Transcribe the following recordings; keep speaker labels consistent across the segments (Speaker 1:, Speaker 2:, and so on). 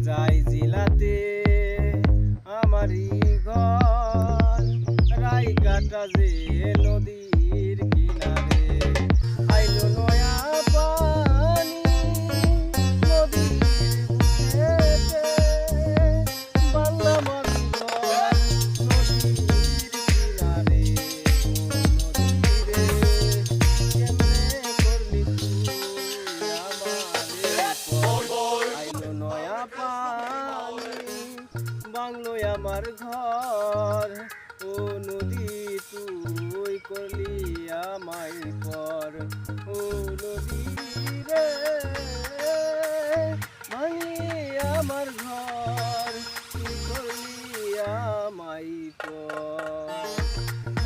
Speaker 1: যাই জিলাতে আমারই ঘর, রাইকাটা যে নদীর কিনারে। আইলো নয়া পানি নদীর বুকেতে, বাংলাম আমি ঘর নদীর কিনারে। ও নদীরে কেমনে করলি তুই আমারে পর। আইলো নয়া পানি বাংলোয় আমার ঘর, ও নদী তুই করলি আমায় পর। ও নদী রে ভাঙি আমার ঘর, তুই করলি আমায় পর।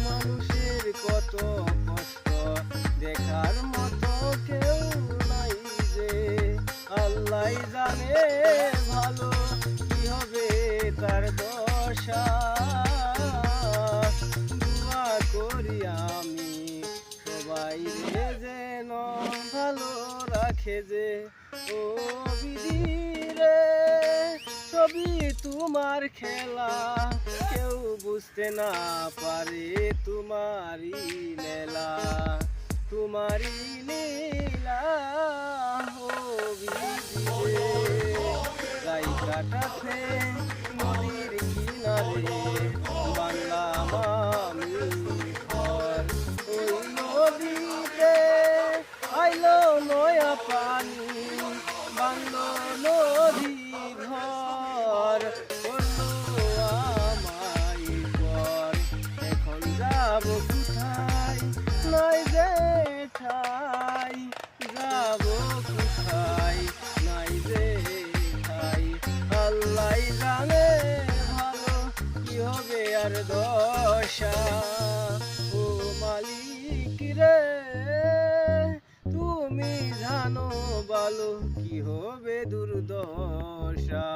Speaker 1: মানুষের কত কষ্ট দেখার মতো কেউ নাই যে, আল্লাহ জানে ভালো কি হবে তার দশা। দোয়া করি আমি সবাই রে যেন ভালো রাখে যে। ও বিধি রে সবই তোমার খেলা, কেউ বুঝতে না পারে তোমারই মেলা, তোমারই লীলা। ও বিধি রে রাইকাটাতে নদীর কিনারে, বাংলাম আমি ঘর। ওই নদীতে আইলো নয়া পানি, বাংলো নদী ঘর, করলো আমায় পর। এখন যাব কোথায় নাই যে ঠাই, যাব কোথায় নাই যে ঠাই। আল্লাহ জানে ভালো কি হবে আর দশা। ও মালিক রে তুমি জানো ভালো কি হবে দুর্দশা।